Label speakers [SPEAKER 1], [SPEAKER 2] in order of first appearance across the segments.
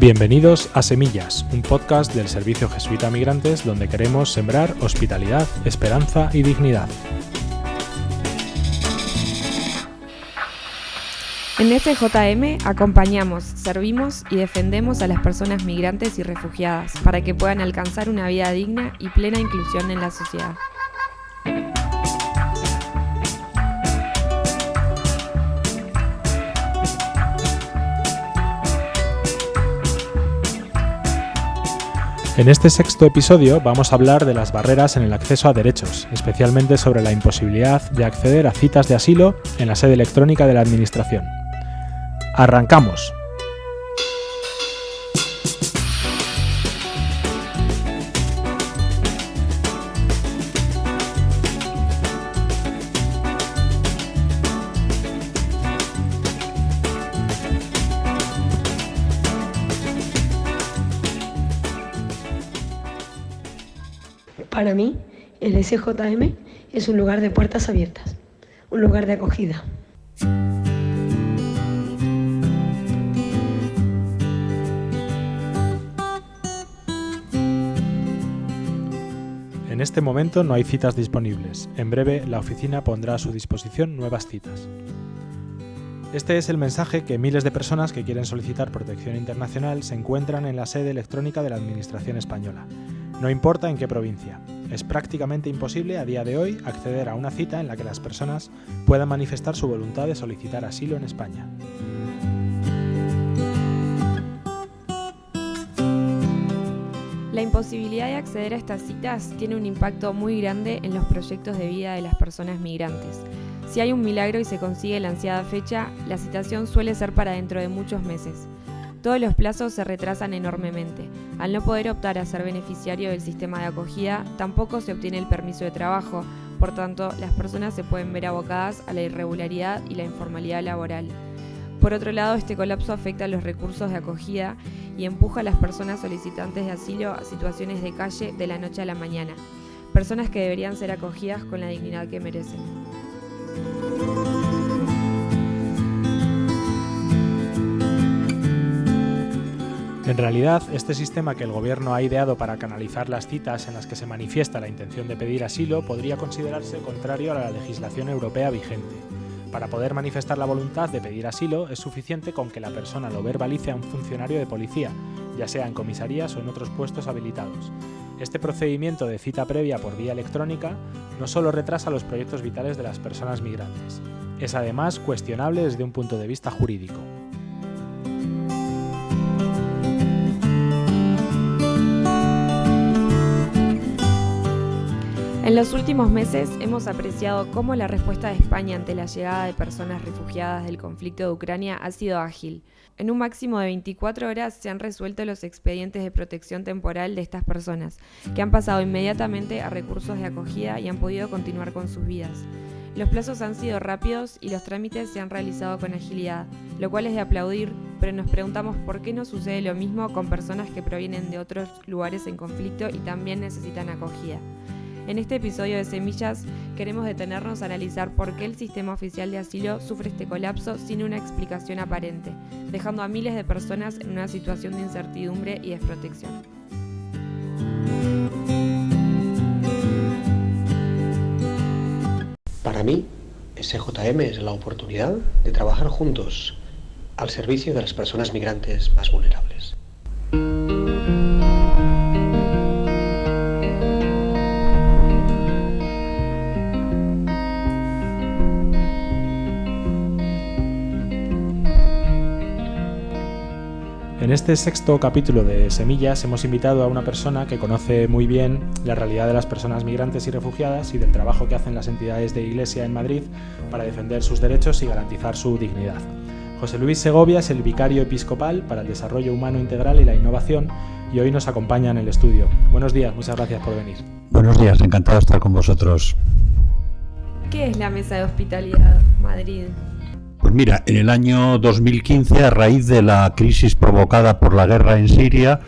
[SPEAKER 1] Bienvenidos a Semillas, un podcast del Servicio Jesuita Migrantes donde queremos sembrar hospitalidad, esperanza y dignidad.
[SPEAKER 2] En SJM acompañamos, servimos y defendemos a las personas migrantes y refugiadas para que puedan alcanzar una vida digna y plena inclusión en la sociedad.
[SPEAKER 1] En este sexto episodio vamos a hablar de las barreras en el acceso a derechos, especialmente sobre la imposibilidad de acceder a citas de asilo en la sede electrónica de la Administración. ¡Arrancamos!
[SPEAKER 3] Para mí, el SJM es un lugar de puertas abiertas, un lugar de acogida.
[SPEAKER 1] En este momento no hay citas disponibles. En breve, la oficina pondrá a su disposición nuevas citas. Este es el mensaje que miles de personas que quieren solicitar protección internacional se encuentran en la sede electrónica de la Administración española. No importa en qué provincia. Es prácticamente imposible a día de hoy acceder a una cita en la que las personas puedan manifestar su voluntad de solicitar asilo en España.
[SPEAKER 2] La imposibilidad de acceder a estas citas tiene un impacto muy grande en los proyectos de vida de las personas migrantes. Si hay un milagro y se consigue la ansiada fecha, la citación suele ser para dentro de muchos meses. Todos los plazos se retrasan enormemente. Al no poder optar a ser beneficiario del sistema de acogida, tampoco se obtiene el permiso de trabajo, por tanto, las personas se pueden ver abocadas a la irregularidad y la informalidad laboral. Por otro lado, este colapso afecta a los recursos de acogida y empuja a las personas solicitantes de asilo a situaciones de calle de la noche a la mañana, personas que deberían ser acogidas con la dignidad que merecen.
[SPEAKER 1] En realidad, este sistema que el gobierno ha ideado para canalizar las citas en las que se manifiesta la intención de pedir asilo podría considerarse contrario a la legislación europea vigente. Para poder manifestar la voluntad de pedir asilo es suficiente con que la persona lo verbalice a un funcionario de policía, ya sea en comisarías o en otros puestos habilitados. Este procedimiento de cita previa por vía electrónica no solo retrasa los proyectos vitales de las personas migrantes, es además cuestionable desde un punto de vista jurídico.
[SPEAKER 2] En los últimos meses hemos apreciado cómo la respuesta de España ante la llegada de personas refugiadas del conflicto de Ucrania ha sido ágil. En un máximo de 24 horas se han resuelto los expedientes de protección temporal de estas personas, que han pasado inmediatamente a recursos de acogida y han podido continuar con sus vidas. Los plazos han sido rápidos y los trámites se han realizado con agilidad, lo cual es de aplaudir, pero nos preguntamos por qué no sucede lo mismo con personas que provienen de otros lugares en conflicto y también necesitan acogida. En este episodio de Semillas queremos detenernos a analizar por qué el sistema oficial de asilo sufre este colapso sin una explicación aparente, dejando a miles de personas en una situación de incertidumbre y desprotección.
[SPEAKER 4] Para mí, SJM es la oportunidad de trabajar juntos al servicio de las personas migrantes más vulnerables.
[SPEAKER 1] En este sexto capítulo de Semillas hemos invitado a una persona que conoce muy bien la realidad de las personas migrantes y refugiadas y del trabajo que hacen las entidades de Iglesia en Madrid para defender sus derechos y garantizar su dignidad. José Luis Segovia es el vicario episcopal para el desarrollo humano integral y la innovación y hoy nos acompaña en el estudio. Buenos días, muchas gracias por venir.
[SPEAKER 5] Buenos días, encantado de estar con vosotros.
[SPEAKER 2] ¿Qué es la Mesa de Hospitalidad Madrid?
[SPEAKER 5] Pues mira, en el año 2015, a raíz de la crisis provocada por la guerra en Siria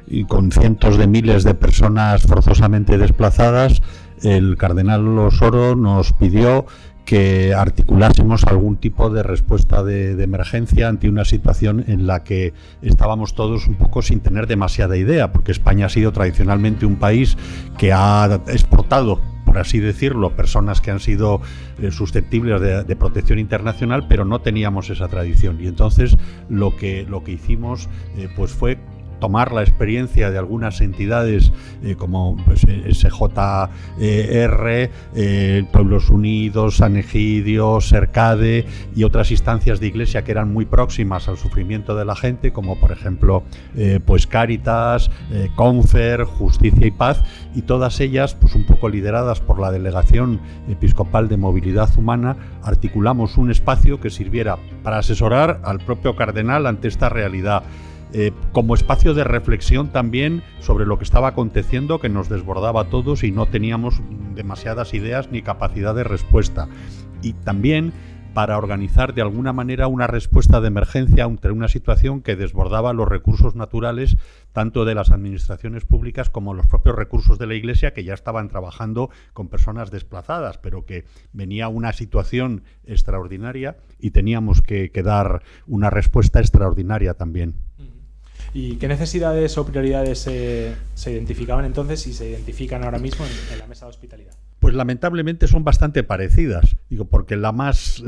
[SPEAKER 5] y con cientos de miles de personas forzosamente desplazadas, el cardenal Osoro nos pidió que articulásemos algún tipo de respuesta de emergencia ante una situación en la que estábamos todos un poco sin tener demasiada idea, porque España ha sido tradicionalmente un país que ha exportado, por así decirlo, personas que han sido susceptibles de protección internacional, pero no teníamos esa tradición. Y entonces lo que hicimos pues fue tomar la experiencia de algunas entidades como pues, SJR, Pueblos Unidos, San Egidio, Sercade y otras instancias de iglesia que eran muy próximas al sufrimiento de la gente, como por ejemplo pues Cáritas, Confer, Justicia y Paz, y todas ellas pues un poco lideradas por la Delegación Episcopal de Movilidad Humana, articulamos un espacio que sirviera para asesorar al propio cardenal ante esta realidad, como espacio de reflexión también sobre lo que estaba aconteciendo, que nos desbordaba a todos y no teníamos demasiadas ideas ni capacidad de respuesta, y también para organizar de alguna manera una respuesta de emergencia ante una situación que desbordaba los recursos naturales tanto de las administraciones públicas como los propios recursos de la Iglesia, que ya estaban trabajando con personas desplazadas, pero que venía una situación extraordinaria y teníamos que dar una respuesta extraordinaria también.
[SPEAKER 1] ¿Y qué necesidades o prioridades se identificaban entonces y se identifican ahora mismo en la mesa de hospitalidad?
[SPEAKER 5] Pues lamentablemente son bastante parecidas, digo, porque la más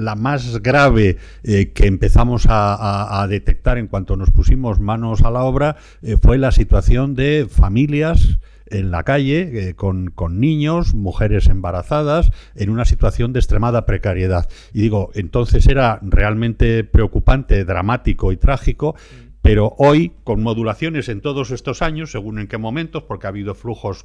[SPEAKER 5] grave que empezamos a detectar en cuanto nos pusimos manos a la obra fue la situación de familias en la calle con niños, mujeres embarazadas, en una situación de extremada precariedad. Y digo, entonces era realmente preocupante, dramático y trágico. Pero hoy, con modulaciones en todos estos años, según en qué momentos, porque ha habido flujos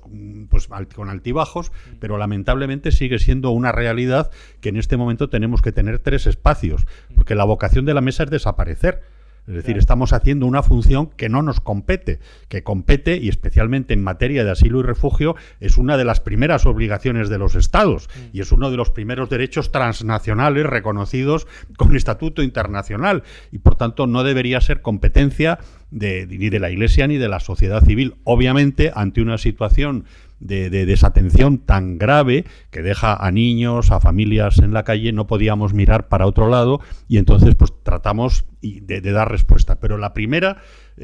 [SPEAKER 5] pues, con altibajos, pero lamentablemente sigue siendo una realidad que en este momento tenemos que tener 3 espacios, porque la vocación de la mesa es desaparecer. Es decir, estamos haciendo una función que no nos compete, que compete, y especialmente en materia de asilo y refugio, es una de las primeras obligaciones de los Estados y es uno de los primeros derechos transnacionales reconocidos con estatuto internacional, y por tanto no debería ser competencia ni de la Iglesia ni de la sociedad civil. Obviamente, ante una situación de desatención tan grave que deja a niños, a familias en la calle, no podíamos mirar para otro lado, y entonces pues tratamos de dar respuesta. Pero la primera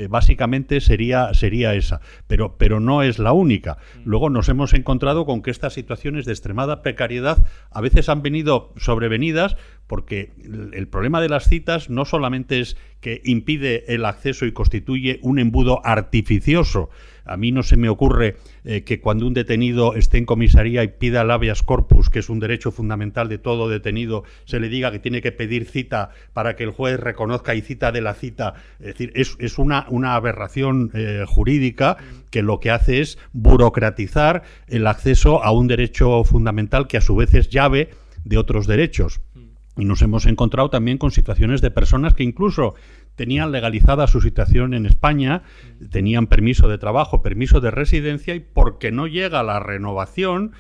[SPEAKER 5] básicamente sería esa, pero no es la única. Luego nos hemos encontrado con que estas situaciones de extremada precariedad a veces han venido sobrevenidas porque el problema de las citas no solamente es que impide el acceso y constituye un embudo artificioso. A mí no se me ocurre que cuando un detenido esté en comisaría y pida el habeas corpus, que es un derecho fundamental de todo detenido, se le diga que tiene que pedir cita para que el juez reconozca y cita de la cita. Es decir, es una aberración jurídica que lo que hace es burocratizar el acceso a un derecho fundamental que a su vez es llave de otros derechos. Y nos hemos encontrado también con situaciones de personas que incluso tenían legalizada su situación en España, tenían permiso de trabajo, permiso de residencia, y porque no llega la renovación,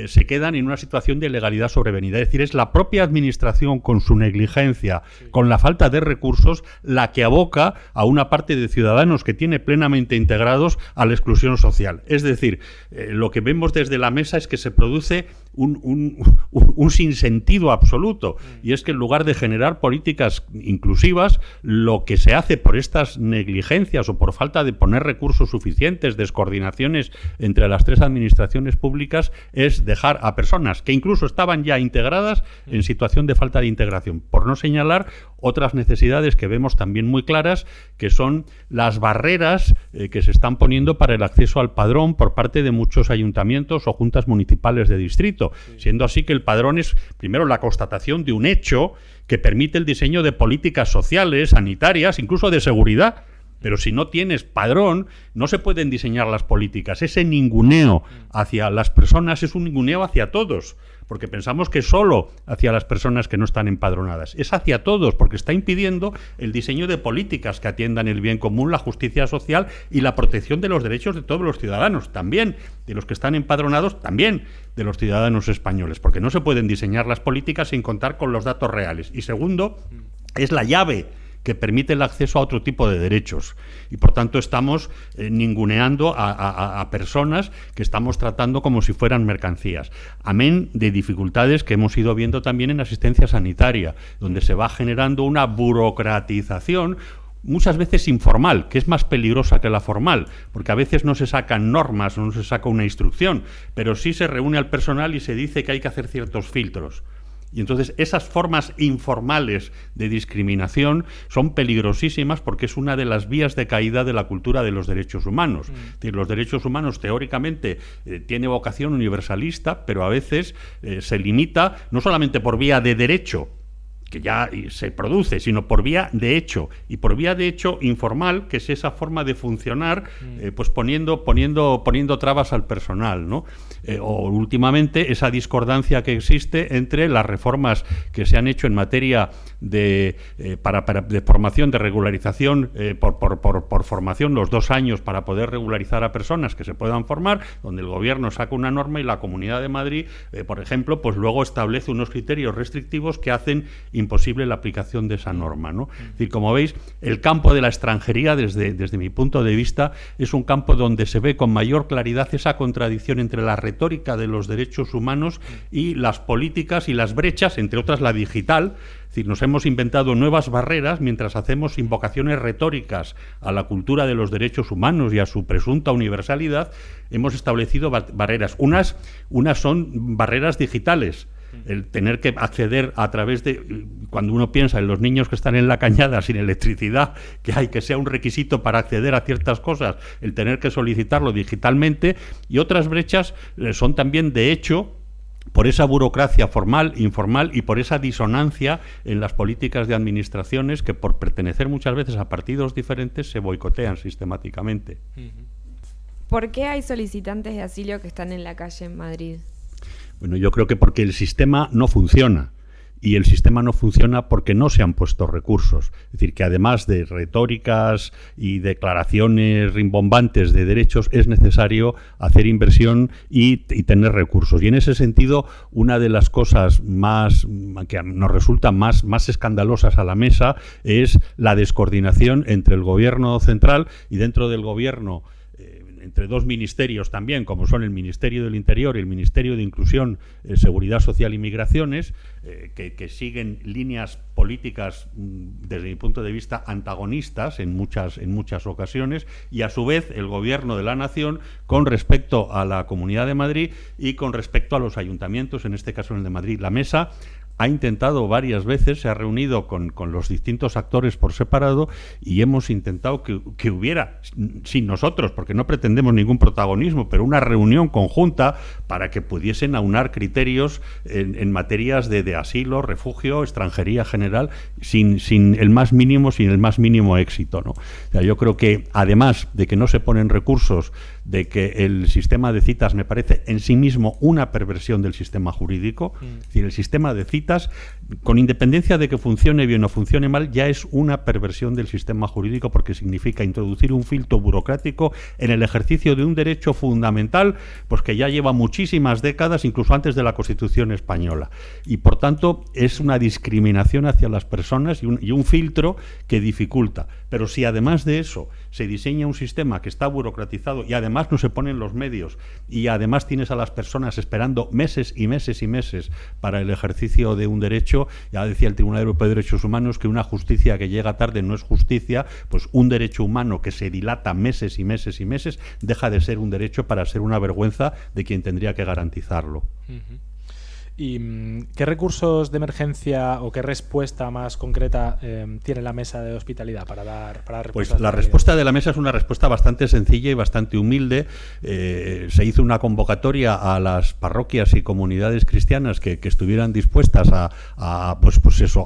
[SPEAKER 5] se quedan en una situación de ilegalidad sobrevenida. Es decir, es la propia administración con su negligencia, con la falta de recursos, la que aboca a una parte de ciudadanos que tiene plenamente integrados a la exclusión social. Es decir, lo que vemos desde la mesa es que se produce un sinsentido absoluto, y es que en lugar de generar políticas inclusivas, lo que se hace por estas negligencias o por falta de poner recursos suficientes, descoordinaciones entre las 3 administraciones públicas, es dejar a personas que incluso estaban ya integradas en situación de falta de integración, por no señalar otras necesidades que vemos también muy claras, que son las barreras que se están poniendo para el acceso al padrón por parte de muchos ayuntamientos o juntas municipales de distrito, siendo así que el padrón es primero la constatación de un hecho que permite el diseño de políticas sociales, sanitarias, incluso de seguridad. Pero si no tienes padrón, no se pueden diseñar las políticas. Ese ninguneo hacia las personas es un ninguneo hacia todos, porque pensamos que solo hacia las personas que no están empadronadas. Es hacia todos, porque está impidiendo el diseño de políticas que atiendan el bien común, la justicia social y la protección de los derechos de todos los ciudadanos, también de los que están empadronados, también de los ciudadanos españoles, porque no se pueden diseñar las políticas sin contar con los datos reales. Y segundo, es la llave que permite el acceso a otro tipo de derechos. Y por tanto estamos ninguneando a personas que estamos tratando como si fueran mercancías. Amén de dificultades que hemos ido viendo también en asistencia sanitaria, donde se va generando una burocratización muchas veces informal, que es más peligrosa que la formal, porque a veces no se sacan normas, no se saca una instrucción, pero sí se reúne al personal y se dice que hay que hacer ciertos filtros. Y entonces esas formas informales de discriminación son peligrosísimas porque es una de las vías de caída de la cultura de los derechos humanos. Es decir, los derechos humanos teóricamente tiene vocación universalista, pero a veces se limita no solamente por vía de derecho, que ya se produce, sino por vía de hecho, y por vía de hecho informal, que es esa forma de funcionar, pues poniendo trabas al personal, ¿no? O últimamente esa discordancia que existe entre las reformas que se han hecho en materia de formación, de regularización por formación, los 2 años para poder regularizar a personas que se puedan formar, donde el gobierno saca una norma y la Comunidad de Madrid, por ejemplo, pues luego establece unos criterios restrictivos que hacen imposible la aplicación de esa norma, ¿no? Es decir, como veis, el campo de la extranjería, desde mi punto de vista, es un campo donde se ve con mayor claridad esa contradicción entre la retórica de los derechos humanos y las políticas y las brechas, entre otras la digital. Es decir, nos hemos inventado nuevas barreras mientras hacemos invocaciones retóricas a la cultura de los derechos humanos y a su presunta universalidad. Hemos establecido barreras. Unas son barreras digitales. El tener que acceder a través de, cuando uno piensa en los niños que están en la cañada sin electricidad, que sea un requisito para acceder a ciertas cosas, el tener que solicitarlo digitalmente, y otras brechas son también de hecho por esa burocracia formal, informal y por esa disonancia en las políticas de administraciones que por pertenecer muchas veces a partidos diferentes se boicotean sistemáticamente.
[SPEAKER 2] ¿Por qué hay solicitantes de asilo que están en la calle en Madrid?
[SPEAKER 5] Bueno, yo creo que porque el sistema no funciona. Y el sistema no funciona porque no se han puesto recursos. Es decir, que además de retóricas y declaraciones rimbombantes de derechos, es necesario hacer inversión y tener recursos. Y en ese sentido, una de las cosas que nos resultan más escandalosas a la mesa es la descoordinación entre el gobierno central y dentro del gobierno entre 2 ministerios también, como son el Ministerio del Interior y el Ministerio de Inclusión, Seguridad Social y Migraciones, que siguen líneas políticas, desde mi punto de vista, antagonistas en muchas ocasiones, y a su vez el Gobierno de la Nación con respecto a la Comunidad de Madrid y con respecto a los ayuntamientos, en este caso en el de Madrid. La mesa ha intentado varias veces, se ha reunido con los distintos actores por separado y hemos intentado que hubiera, sin nosotros, porque no pretendemos ningún protagonismo, pero una reunión conjunta para que pudiesen aunar criterios en materias de asilo, refugio, extranjería general, sin el más mínimo éxito, ¿no? O sea, yo creo que además de que no se ponen recursos, de que el sistema de citas me parece en sí mismo una perversión del sistema jurídico, es decir, el sistema de citas, con independencia de que funcione bien o funcione mal, ya es una perversión del sistema jurídico porque significa introducir un filtro burocrático en el ejercicio de un derecho fundamental, pues que ya lleva muchísimas décadas, incluso antes de la Constitución española. Y por tanto es una discriminación hacia las personas y un filtro que dificulta. Pero si además de eso se diseña un sistema que está burocratizado y además no se ponen los medios y además tienes a las personas esperando meses y meses y meses para el ejercicio de un derecho, ya decía el Tribunal Europeo de Derechos Humanos que una justicia que llega tarde no es justicia, pues un derecho humano que se dilata meses y meses y meses deja de ser un derecho para ser una vergüenza de quien tendría que garantizarlo.
[SPEAKER 1] ¿Y qué recursos de emergencia o qué respuesta más concreta tiene la mesa de hospitalidad para dar respuesta?
[SPEAKER 5] Pues la respuesta de la mesa es una respuesta bastante sencilla y bastante humilde. Se hizo una convocatoria a las parroquias y comunidades cristianas que estuvieran dispuestas a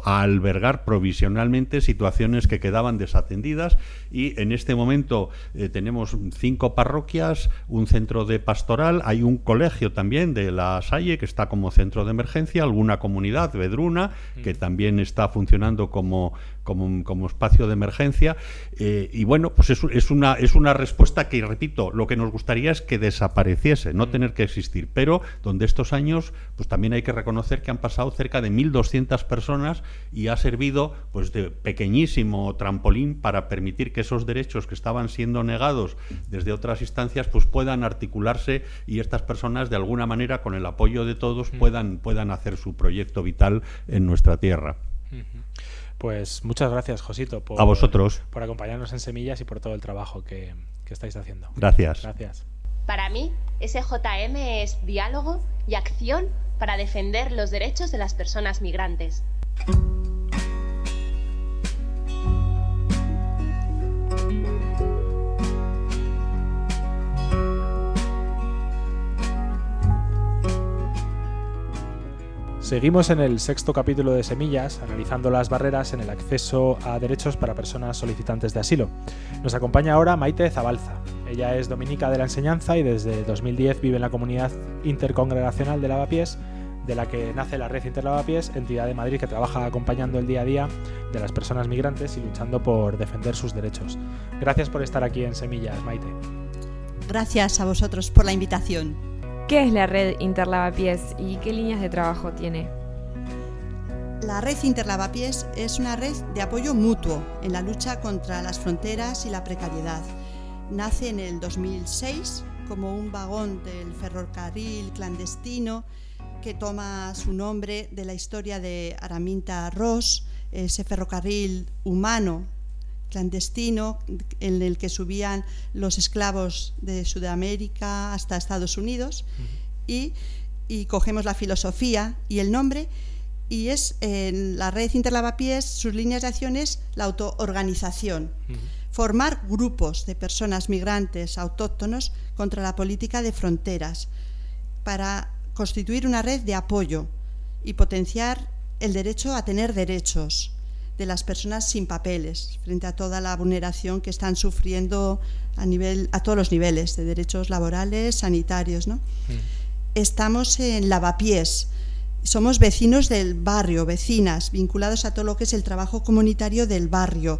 [SPEAKER 5] albergar provisionalmente situaciones que quedaban desatendidas, y en este momento tenemos 5 parroquias, un centro de pastoral, hay un colegio también de La Salle que está como centro de emergencia, alguna comunidad, Vedruna, que también está funcionando como como espacio de emergencia. Y bueno, pues es una respuesta que, repito, lo que nos gustaría es que desapareciese, no tener que existir, pero donde estos años pues también hay que reconocer que han pasado cerca de 1.200 personas y ha servido pues de pequeñísimo trampolín para permitir que esos derechos que estaban siendo negados desde otras instancias pues puedan articularse y estas personas de alguna manera con el apoyo de todos puedan hacer su proyecto vital en nuestra tierra.
[SPEAKER 1] Pues muchas gracias, Josito,
[SPEAKER 5] a vosotros
[SPEAKER 1] por acompañarnos en Semillas y por todo el trabajo que estáis haciendo.
[SPEAKER 5] Gracias.
[SPEAKER 6] Para mí, SJM es diálogo y acción para defender los derechos de las personas migrantes.
[SPEAKER 1] Seguimos en el 6º capítulo de Semillas, analizando las barreras en el acceso a derechos para personas solicitantes de asilo. Nos acompaña ahora Maite Zabalza. Ella es dominica de la enseñanza y desde 2010 vive en la comunidad intercongregacional de Lavapiés, de la que nace la Red Interlavapiés, entidad de Madrid que trabaja acompañando el día a día de las personas migrantes y luchando por defender sus derechos. Gracias por estar aquí en Semillas, Maite.
[SPEAKER 7] Gracias a vosotros por la invitación.
[SPEAKER 2] ¿Qué es la Red Interlavapiés y qué líneas de trabajo tiene?
[SPEAKER 7] La Red Interlavapiés es una red de apoyo mutuo en la lucha contra las fronteras y la precariedad. Nace en el 2006 como un vagón del ferrocarril clandestino que toma su nombre de la historia de Araminta Ros, ese ferrocarril humano clandestino en el que subían los esclavos de Sudamérica hasta Estados Unidos y cogemos la filosofía y el nombre y es en la Red Interlavapiés, sus líneas de acción es la autoorganización, formar grupos de personas migrantes autóctonos contra la política de fronteras para constituir una red de apoyo y potenciar el derecho a tener derechos de las personas sin papeles frente a toda la vulneración que están sufriendo a todos los niveles de derechos laborales, sanitarios, ¿no? Estamos en Lavapiés, somos vecinos del barrio, vecinas, vinculados a todo lo que es el trabajo comunitario del barrio,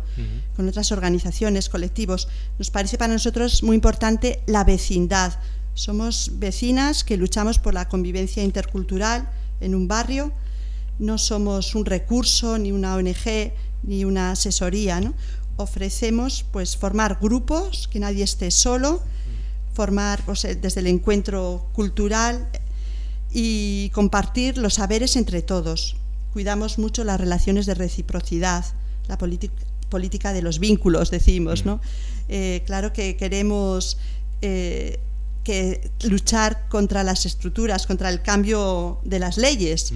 [SPEAKER 7] con otras organizaciones, colectivos. Nos parece para nosotros muy importante la vecindad. Somos vecinas que luchamos por la convivencia intercultural en un barrio. No somos un recurso, ni una ONG, ni una asesoría, ¿no? Ofrecemos pues formar grupos, que nadie esté solo, formar pues, desde el encuentro cultural y compartir los saberes entre todos. Cuidamos mucho las relaciones de reciprocidad, la política de los vínculos, decimos, ¿no? Claro que queremos que luchar contra las estructuras, contra el cambio de las leyes,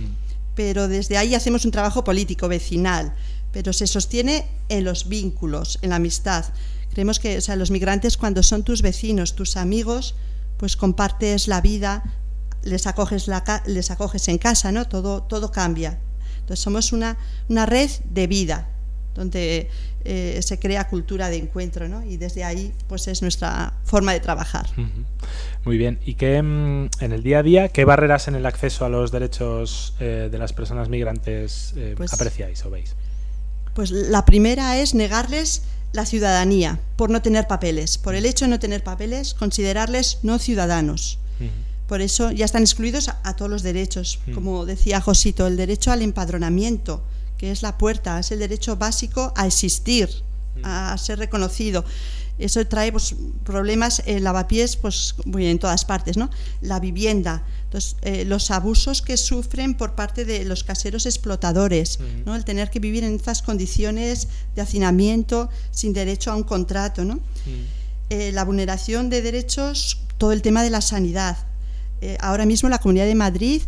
[SPEAKER 7] pero desde ahí hacemos un trabajo político, vecinal, pero se sostiene en los vínculos, en la amistad. Creemos que los migrantes, cuando son tus vecinos, tus amigos, pues compartes la vida, les acoges en casa, ¿no? Todo cambia. Entonces somos una red de vida, donde se crea cultura de encuentro, ¿no? Y desde ahí pues es nuestra forma de trabajar.
[SPEAKER 1] Muy bien. ¿Y qué en el día a día, qué barreras en el acceso a los derechos de las personas migrantes apreciáis o veis?
[SPEAKER 7] Pues la primera es negarles la ciudadanía por no tener papeles. Por el hecho de no tener papeles, considerarles no ciudadanos. Por eso ya están excluidos a todos los derechos. Como decía Josito, el derecho al empadronamiento, que es la puerta, es el derecho básico a existir, a ser reconocido. Eso trae pues, problemas en Lavapiés, pues en todas partes, ¿no? La vivienda, entonces, los abusos que sufren por parte de los caseros explotadores, ¿no? El tener que vivir en estas condiciones de hacinamiento sin derecho a un contrato, ¿no? La vulneración de derechos, todo el tema de la sanidad. Ahora mismo la Comunidad de Madrid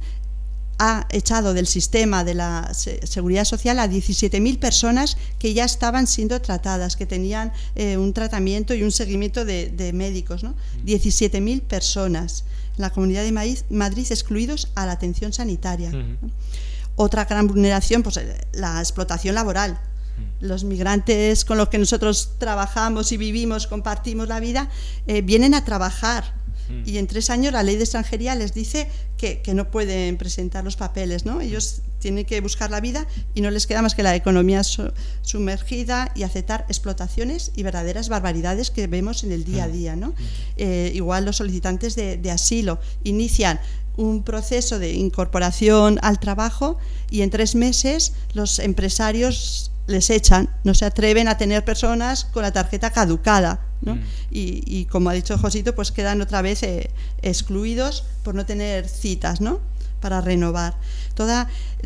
[SPEAKER 7] ha echado del sistema de la seguridad social a 17.000 personas que ya estaban siendo tratadas, que tenían un tratamiento y un seguimiento de médicos, ¿no? 17.000 personas en la Comunidad de Madrid excluidos a la atención sanitaria, ¿no? Otra gran vulneración, pues la explotación laboral. Los migrantes con los que nosotros trabajamos y vivimos, compartimos la vida, vienen a trabajar Y en 3 años la ley de extranjería les dice que no pueden presentar los papeles, ¿no? Ellos tienen que buscar la vida y no les queda más que la economía sumergida y aceptar explotaciones y verdaderas barbaridades que vemos en el día a día, ¿no? Igual los solicitantes de asilo inician un proceso de incorporación al trabajo y en 3 meses los empresarios les echan, no se atreven a tener personas con la tarjeta caducada, ¿no? Y como ha dicho Josito, pues quedan otra vez excluidos por no tener citas, ¿no?, para renovar.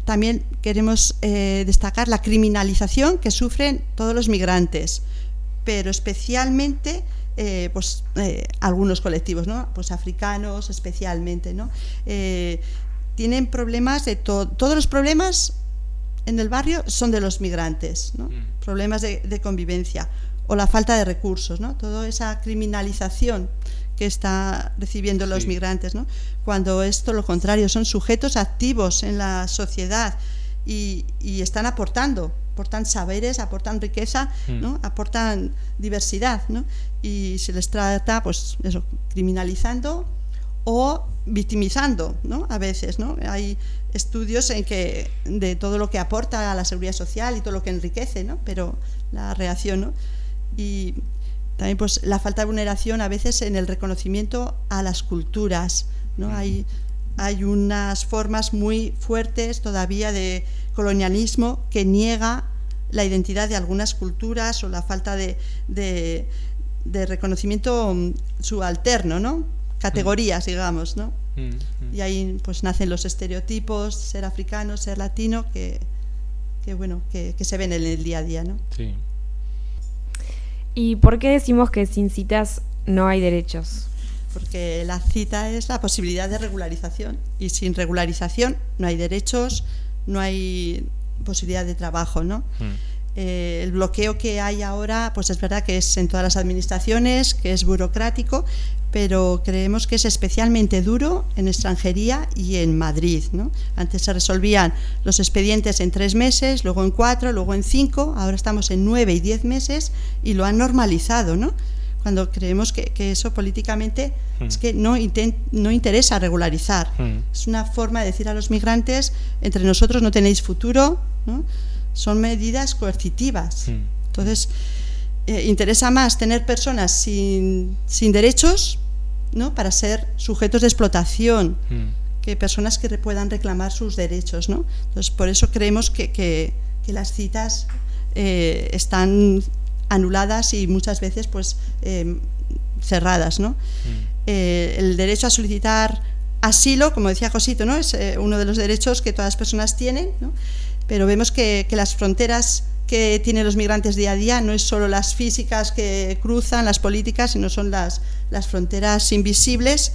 [SPEAKER 7] También queremos destacar la criminalización que sufren todos los migrantes, pero especialmente algunos colectivos, ¿no?, pues africanos especialmente, ¿no? Tienen problemas de todos los problemas en el barrio son de los migrantes, ¿no? Problemas de convivencia o la falta de recursos, ¿no? Toda esa criminalización que está recibiendo los migrantes, ¿no? Cuando es todo lo contrario, son sujetos activos en la sociedad y están aportan saberes, aportan riqueza, ¿no?, aportan diversidad, ¿no? Y se les trata, pues eso, criminalizando o victimizando, ¿no?, a veces, ¿no? Hay estudios en que de todo lo que aporta a la seguridad social y todo lo que enriquece, ¿no?, pero la reacción, ¿no? Y también pues la falta de vulneración a veces en el reconocimiento a las culturas, ¿no? Hay unas formas muy fuertes todavía de colonialismo que niega la identidad de algunas culturas o la falta de reconocimiento subalterno, ¿no?, categorías, digamos, ¿no? Y ahí pues nacen los estereotipos, ser africano, ser latino, que se ven en el día a día, ¿no?
[SPEAKER 1] Sí.
[SPEAKER 2] ¿Y por qué decimos que sin citas no hay derechos?
[SPEAKER 7] Porque la cita es la posibilidad de regularización y sin regularización no hay derechos, no hay posibilidad de trabajo, ¿no? El bloqueo que hay ahora, pues es verdad que es en todas las administraciones, que es burocrático, pero creemos que es especialmente duro en extranjería y en Madrid, ¿no? Antes se resolvían los expedientes en 3 meses, luego en 4, luego en 5, ahora estamos en 9 y 10 meses y lo han normalizado, ¿no? Cuando creemos que eso políticamente es que no interesa regularizar. Es una forma de decir a los migrantes, entre nosotros no tenéis futuro, ¿no? Son medidas coercitivas. Entonces, interesa más tener personas sin derechos, ¿no?, para ser sujetos de explotación, que personas que puedan reclamar sus derechos, ¿no? Entonces, por eso creemos que las citas están anuladas y muchas veces pues cerradas, ¿no? El derecho a solicitar asilo, como decía Josito, ¿no?, es uno de los derechos que todas las personas tienen, ¿no? Pero vemos que las fronteras que tienen los migrantes día a día no es solo las físicas que cruzan, las políticas, sino son las fronteras invisibles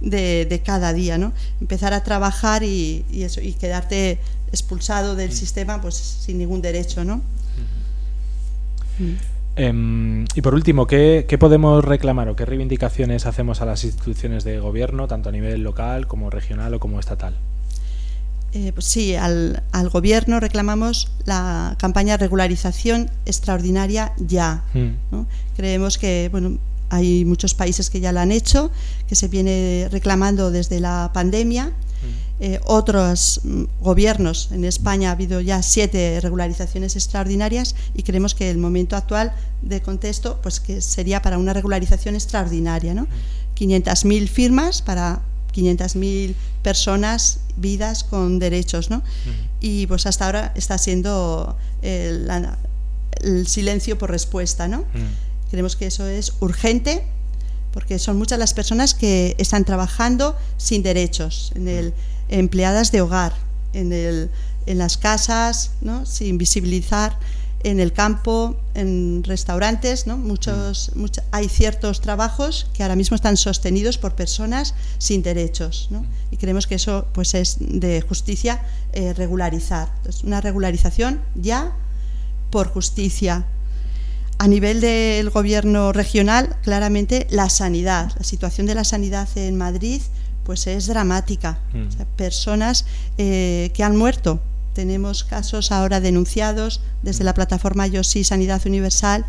[SPEAKER 7] de cada día, ¿no? Empezar a trabajar y quedarte expulsado del sistema pues sin ningún derecho, ¿no?
[SPEAKER 1] Y por último, ¿qué podemos reclamar o qué reivindicaciones hacemos a las instituciones de gobierno, tanto a nivel local como regional o como estatal?
[SPEAKER 7] Pues sí, al gobierno reclamamos la campaña de regularización extraordinaria ya, ¿no? Creemos que hay muchos países que ya lo han hecho, que se viene reclamando desde la pandemia. Otros gobiernos, en España ha habido ya 7 regularizaciones extraordinarias y creemos que el momento actual de contexto pues que sería para una regularización extraordinaria, ¿no? 500.000 firmas para 500.000 personas, vidas con derechos, ¿no? Y pues hasta ahora está siendo el silencio por respuesta, ¿no? Creemos que eso es urgente porque son muchas las personas que están trabajando sin derechos, empleadas de hogar, en las casas, ¿no?, sin visibilizar, en el campo, en restaurantes, ¿no? Hay ciertos trabajos que ahora mismo están sostenidos por personas sin derechos, ¿no? Y creemos que eso pues es de justicia regularizar. Entonces, una regularización ya por justicia. A nivel del gobierno regional, claramente la sanidad, la situación de la sanidad en Madrid pues es dramática. O sea, personas que han muerto tenemos casos ahora denunciados desde la plataforma Yo Sí Sanidad Universal,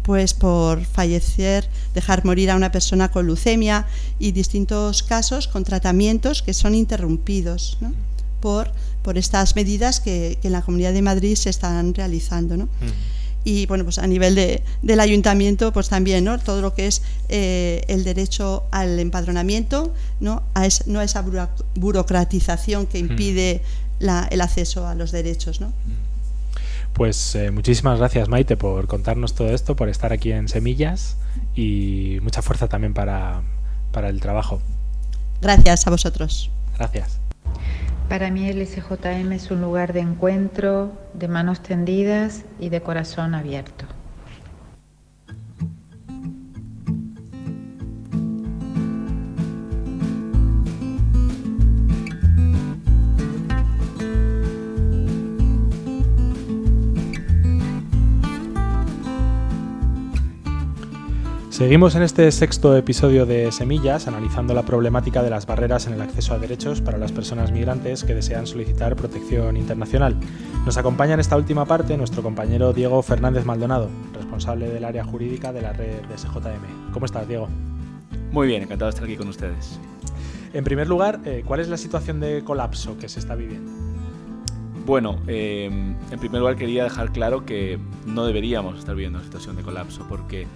[SPEAKER 7] pues por fallecer, dejar morir a una persona con leucemia, y distintos casos con tratamientos que son interrumpidos, ¿no? por estas medidas que en la Comunidad de Madrid se están realizando, ¿no? Y bueno, pues a nivel del ayuntamiento, pues también, ¿no? Todo lo que es el derecho al empadronamiento, ¿no? A esa burocratización que impide el acceso a los derechos, ¿no?
[SPEAKER 1] Pues muchísimas gracias, Maite, por contarnos todo esto, por estar aquí en Semillas, y mucha fuerza también para el trabajo.
[SPEAKER 7] Gracias a vosotros.
[SPEAKER 1] Gracias.
[SPEAKER 8] Para mí el SJM es un lugar de encuentro, de manos tendidas y de corazón abierto.
[SPEAKER 1] Seguimos en este sexto episodio de Semillas analizando la problemática de las barreras en el acceso a derechos para las personas migrantes que desean solicitar protección internacional. Nos acompaña en esta última parte nuestro compañero Diego Fernández Maldonado, responsable del área jurídica de la red de SJM. ¿Cómo estás, Diego?
[SPEAKER 9] Muy bien, encantado de estar aquí con ustedes.
[SPEAKER 1] En primer lugar, ¿cuál es la situación de colapso que se está viviendo?
[SPEAKER 9] Bueno, en primer lugar quería dejar claro que no deberíamos estar viviendo una situación de colapso, porque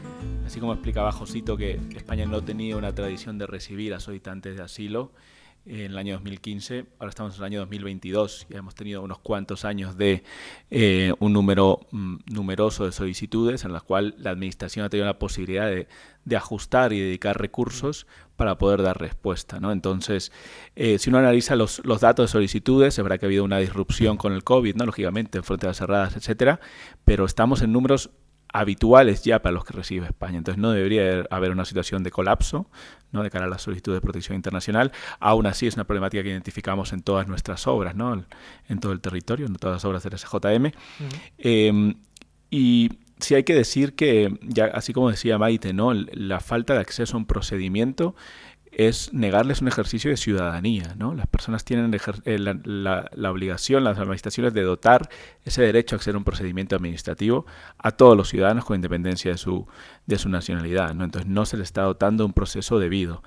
[SPEAKER 9] así como explicaba Josito que España no tenía una tradición de recibir a solicitantes de asilo en el año 2015, ahora estamos en el año 2022 y hemos tenido unos cuantos años de un número numeroso de solicitudes en las cuales la Administración ha tenido la posibilidad de ajustar y dedicar recursos para poder dar respuesta, ¿no? Entonces, si uno analiza los datos de solicitudes, es verdad que ha habido una disrupción con el COVID, ¿no? Lógicamente, en fronteras cerradas, etcétera, pero estamos en números habituales ya para los que recibe España. Entonces no debería haber una situación de colapso, ¿no? De cara a la solicitud de protección internacional. Aún así es una problemática que identificamos en todas nuestras obras, ¿no? En todo el territorio, en todas las obras del SJM. Y sí hay que decir que, ya así como decía Maite, ¿no? La falta de acceso a un procedimiento es negarles un ejercicio de ciudadanía, ¿no? Las personas tienen la obligación, las administraciones, de dotar ese derecho a acceder a un procedimiento administrativo a todos los ciudadanos con independencia de su nacionalidad, ¿no? Entonces no se les está dotando un proceso debido.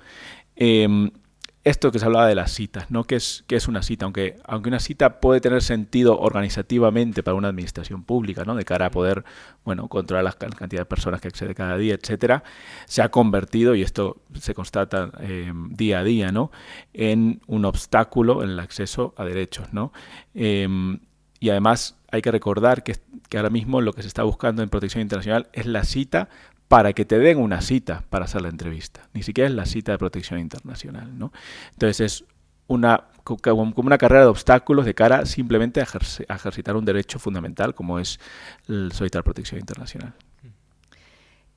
[SPEAKER 9] Esto que se hablaba de las citas, ¿no? ¿Qué es una cita? Aunque una cita puede tener sentido organizativamente para una administración pública, ¿no? De cara a poder, bueno, controlar la cantidad de personas que accede cada día, etcétera, se ha convertido, y esto se constata día a día, ¿no? En un obstáculo en el acceso a derechos, ¿no? Y además hay que recordar que ahora mismo lo que se está buscando en protección internacional es la cita para que te den una cita para hacer la entrevista. Ni siquiera es la cita de protección internacional, ¿no? Entonces es como una carrera de obstáculos de cara simplemente a ejercitar un derecho fundamental como es el solicitar protección internacional.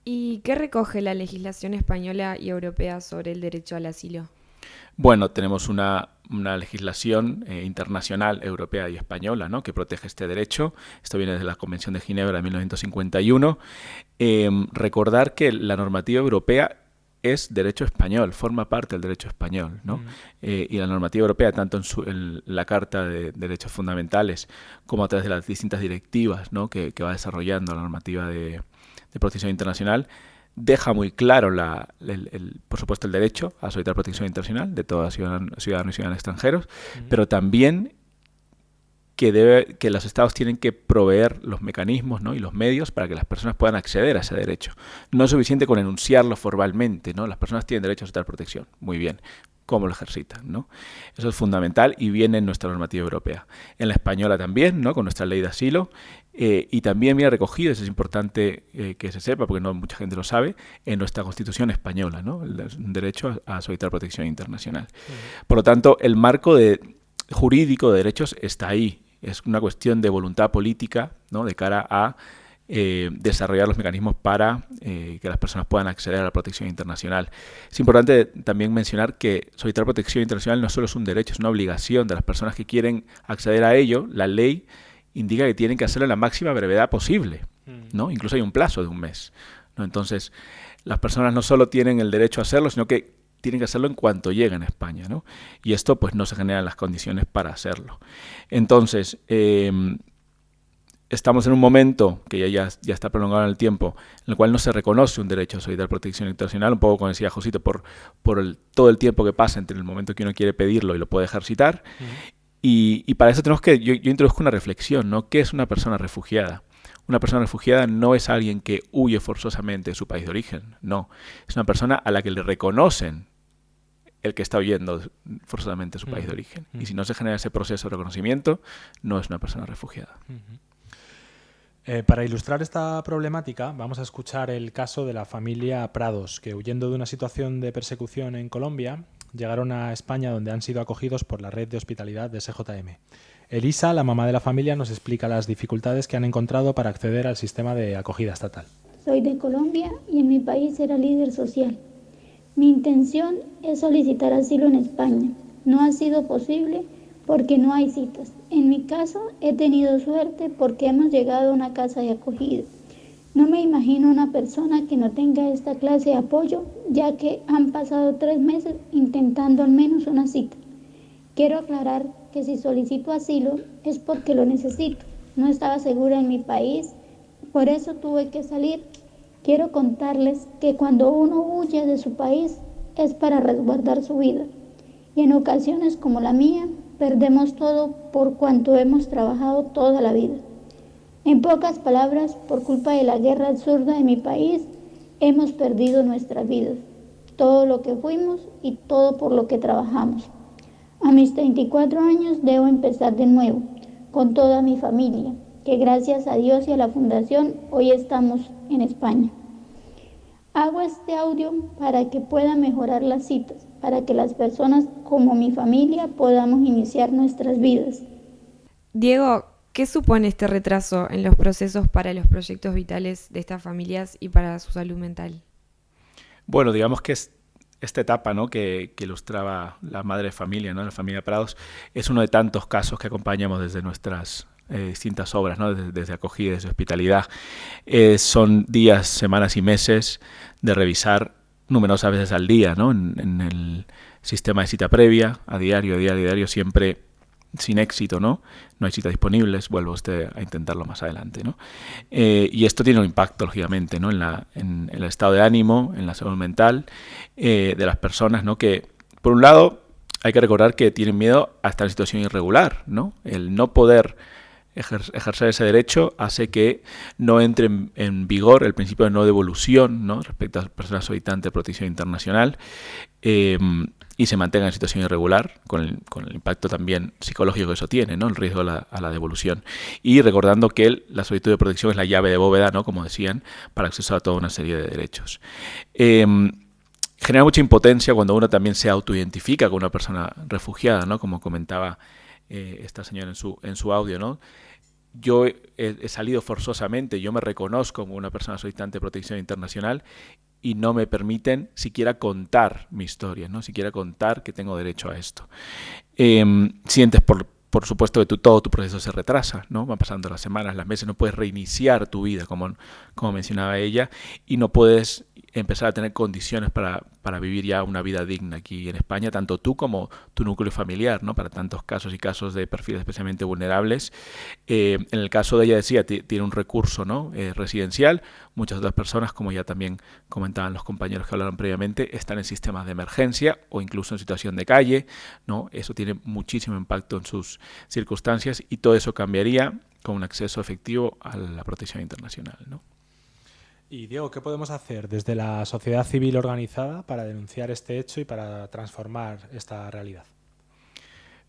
[SPEAKER 2] ¿Y qué recoge la legislación española y europea sobre el derecho al asilo?
[SPEAKER 9] Bueno, tenemos una legislación internacional, europea y española, ¿no? Que protege este derecho. Esto viene desde la Convención de Ginebra de 1951. Recordar que la normativa europea es derecho español, forma parte del derecho español, ¿no? Y la normativa europea, tanto en la Carta de Derechos Fundamentales como a través de las distintas directivas, ¿no? que va desarrollando la normativa de protección internacional, deja muy claro, por supuesto, el derecho a solicitar protección internacional de todos ciudadanos y ciudadanos extranjeros, pero también que los estados tienen que proveer los mecanismos, ¿no? Y los medios para que las personas puedan acceder a ese derecho. No es suficiente con enunciarlo formalmente, ¿no? Las personas tienen derecho a solicitar protección. Muy bien. ¿Cómo lo ejercitan, ¿no? Eso es fundamental y viene en nuestra normativa europea. En la española también, ¿no? Con nuestra ley de asilo. Y también viene recogido, eso es importante que se sepa, porque no mucha gente lo sabe, en nuestra Constitución española, ¿no? El derecho a solicitar protección internacional. Por lo tanto, el marco jurídico de derechos está ahí. Es una cuestión de voluntad política, ¿no? De cara a desarrollar los mecanismos para que las personas puedan acceder a la protección internacional. Es importante también mencionar que solicitar protección internacional no solo es un derecho, es una obligación de las personas que quieren acceder a ello. La ley indica que tienen que hacerlo en la máxima brevedad posible, ¿no? Incluso hay un plazo de 1 mes, ¿no? Entonces, las personas no solo tienen el derecho a hacerlo, sino que tienen que hacerlo en cuanto lleguen a España, ¿no? Y esto pues no se generan las condiciones para hacerlo. Entonces, estamos en un momento que ya está prolongado en el tiempo, en el cual no se reconoce un derecho a solicitar protección internacional, un poco como decía Josito, por todo el tiempo que pasa entre el momento que uno quiere pedirlo y lo puede ejercitar. Y para eso tenemos que, yo introduzco una reflexión, ¿no? ¿Qué es una persona refugiada? Una persona refugiada no es alguien que huye forzosamente de su país de origen, no. Es una persona a la que le reconocen el que está huyendo forzosamente de su país de origen. Y si no se genera ese proceso de reconocimiento, no es una persona refugiada.
[SPEAKER 1] Para ilustrar esta problemática, vamos a escuchar el caso de la familia Prados, que huyendo de una situación de persecución en Colombia, llegaron a España, donde han sido acogidos por la red de hospitalidad de SJM. Elisa, la mamá de la familia, nos explica las dificultades que han encontrado para acceder al sistema de acogida estatal.
[SPEAKER 10] Soy de Colombia y en mi país era líder social. Mi intención es solicitar asilo en España. No ha sido posible porque no hay citas. En mi caso he tenido suerte porque hemos llegado a una casa de acogida. No me imagino una persona que no tenga esta clase de apoyo, ya que han pasado 3 meses intentando al menos una cita. Quiero aclarar que si solicito asilo es porque lo necesito. No estaba segura en mi país, por eso tuve que salir. Quiero contarles que cuando uno huye de su país es para resguardar su vida. Y en ocasiones como la mía, perdemos todo por cuanto hemos trabajado toda la vida. En pocas palabras, por culpa de la guerra absurda de mi país, hemos perdido nuestras vidas, todo lo que fuimos y todo por lo que trabajamos. A mis 34 años debo empezar de nuevo, con toda mi familia, que gracias a Dios y a la Fundación hoy estamos en España. Hago este audio para que pueda mejorar las citas, para que las personas como mi familia podamos iniciar nuestras vidas.
[SPEAKER 2] Diego, ¿qué supone este retraso en los procesos para los proyectos vitales de estas familias y para su salud mental?
[SPEAKER 9] Bueno, digamos que esta etapa, ¿no?, que ilustraba la madre de familia, ¿no?, la familia Prados, es uno de tantos casos que acompañamos desde nuestras distintas obras, ¿no?, desde acogida, desde hospitalidad. Son días, semanas y meses de revisar numerosas veces al día, ¿no?, en el sistema de cita previa, a diario, siempre sin éxito, ¿no? No hay citas disponibles, vuelve usted a intentarlo más adelante, ¿no? Y esto tiene un impacto, lógicamente, ¿no?, en el estado de ánimo, en la salud mental de las personas, ¿no?, que, por un lado, hay que recordar que tienen miedo a estar en situación irregular, ¿no? El no poder ejercer ese derecho hace que no entre en vigor el principio de no devolución, ¿no?, respecto a las personas solicitantes de protección internacional, y se mantenga en situación irregular, con el impacto también psicológico que eso tiene, ¿no?, el riesgo a la devolución. Y recordando que la solicitud de protección es la llave de bóveda, ¿no?, como decían, para acceso a toda una serie de derechos. Genera mucha impotencia cuando uno también se autoidentifica con una persona refugiada, ¿no?, como comentaba esta señora en su audio, ¿no? Yo he salido forzosamente, yo me reconozco como una persona solicitante de protección internacional y no me permiten siquiera contar mi historia, ¿no?, siquiera contar que tengo derecho a esto. Sientes, por supuesto, que todo tu proceso se retrasa, ¿no? Van pasando las semanas, las meses, no puedes reiniciar tu vida, como mencionaba ella, y no puedes empezar a tener condiciones para vivir ya una vida digna aquí en España, tanto tú como tu núcleo familiar, ¿no?, para tantos casos y casos de perfiles especialmente vulnerables. En el caso de ella, decía, tiene un recurso, ¿no?, residencial. Muchas otras personas, como ya también comentaban los compañeros que hablaron previamente, están en sistemas de emergencia o incluso en situación de calle, ¿no? Eso tiene muchísimo impacto en sus circunstancias y todo eso cambiaría con un acceso efectivo a la protección internacional, ¿no?
[SPEAKER 1] Y Diego, ¿qué podemos hacer desde la sociedad civil organizada para denunciar este hecho y para transformar esta realidad?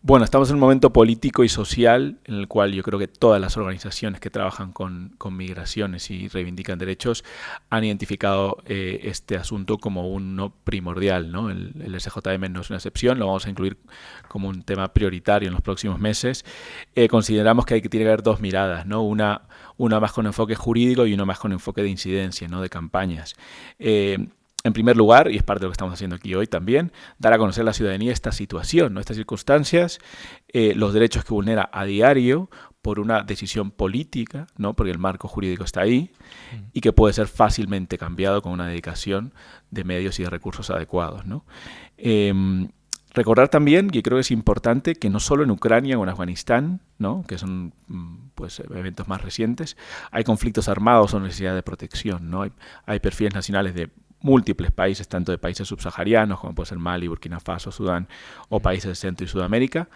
[SPEAKER 9] Bueno, estamos en un momento político y social en el cual yo creo que todas las organizaciones que trabajan con migraciones y reivindican derechos han identificado este asunto como uno primordial, ¿no? El SJM no es una excepción, lo vamos a incluir como un tema prioritario en los próximos meses. Consideramos que tiene que haber dos miradas, ¿no? Una más con enfoque jurídico y una más con enfoque de incidencia, ¿no?, de campañas. En primer lugar, y es parte de lo que estamos haciendo aquí hoy también, dar a conocer a la ciudadanía esta situación, ¿no? Estas circunstancias, los derechos que vulnera a diario por una decisión política, ¿no? Porque el marco jurídico está ahí y que puede ser fácilmente cambiado con una dedicación de medios y de recursos adecuados, ¿no? Recordar también, y creo que es importante, que no solo en Ucrania o en Afganistán, ¿no? Que son pues eventos más recientes, hay conflictos armados o necesidad de protección, ¿no? Hay perfiles nacionales de múltiples países, tanto de países subsaharianos como puede ser Mali, Burkina Faso, Sudán o países de Centro y Sudamérica,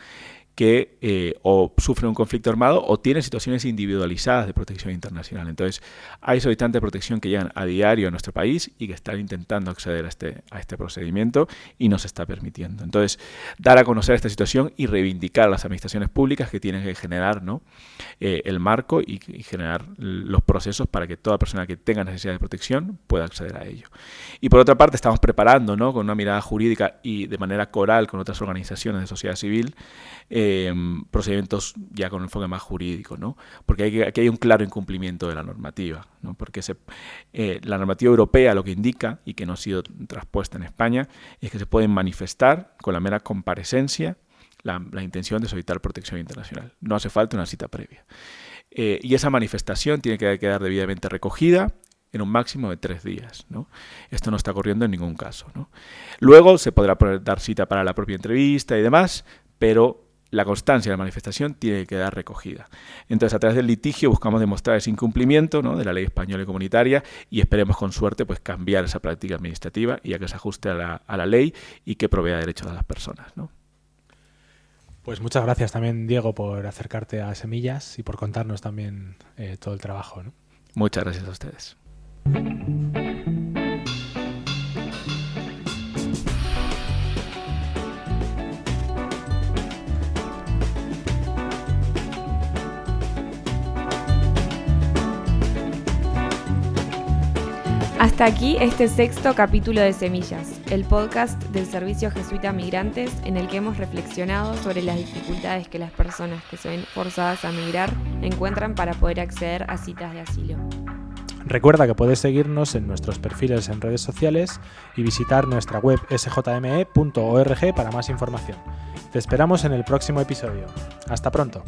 [SPEAKER 9] que o sufren un conflicto armado o tienen situaciones individualizadas de protección internacional. Entonces, hay solicitantes de protección que llegan a diario a nuestro país y que están intentando acceder a este procedimiento y no se está permitiendo. Entonces, dar a conocer esta situación y reivindicar a las administraciones públicas que tienen que generar, ¿no? El marco y generar los procesos para que toda persona que tenga necesidad de protección pueda acceder a ello. Y por otra parte, estamos preparando, ¿no? Con una mirada jurídica y de manera coral con otras organizaciones de sociedad civil, procedimientos ya con un enfoque más jurídico, ¿no? Porque aquí hay un claro incumplimiento de la normativa, ¿no? Porque la normativa europea lo que indica, y que no ha sido traspuesta en España, es que se pueden manifestar con la mera comparecencia la intención de solicitar protección internacional. No hace falta una cita previa. Y esa manifestación tiene que quedar debidamente recogida en un máximo de 3 días, ¿no? Esto no está ocurriendo en ningún caso, ¿no? Luego se podrá dar cita para la propia entrevista y demás, pero la constancia de la manifestación tiene que quedar recogida. Entonces, a través del litigio buscamos demostrar ese incumplimiento, ¿no? De la ley española y comunitaria y esperemos con suerte pues cambiar esa práctica administrativa y a que se ajuste a la ley y que provea derechos a las personas, ¿no?
[SPEAKER 1] Pues muchas gracias también, Diego, por acercarte a Semillas y por contarnos también todo el trabajo, ¿no?
[SPEAKER 9] Muchas gracias a ustedes.
[SPEAKER 2] Hasta aquí este 6º capítulo de Semillas, el podcast del Servicio Jesuita Migrantes, en el que hemos reflexionado sobre las dificultades que las personas que se ven forzadas a migrar encuentran para poder acceder a citas de asilo.
[SPEAKER 1] Recuerda que puedes seguirnos en nuestros perfiles en redes sociales y visitar nuestra web sjme.org para más información. Te esperamos en el próximo episodio. Hasta pronto.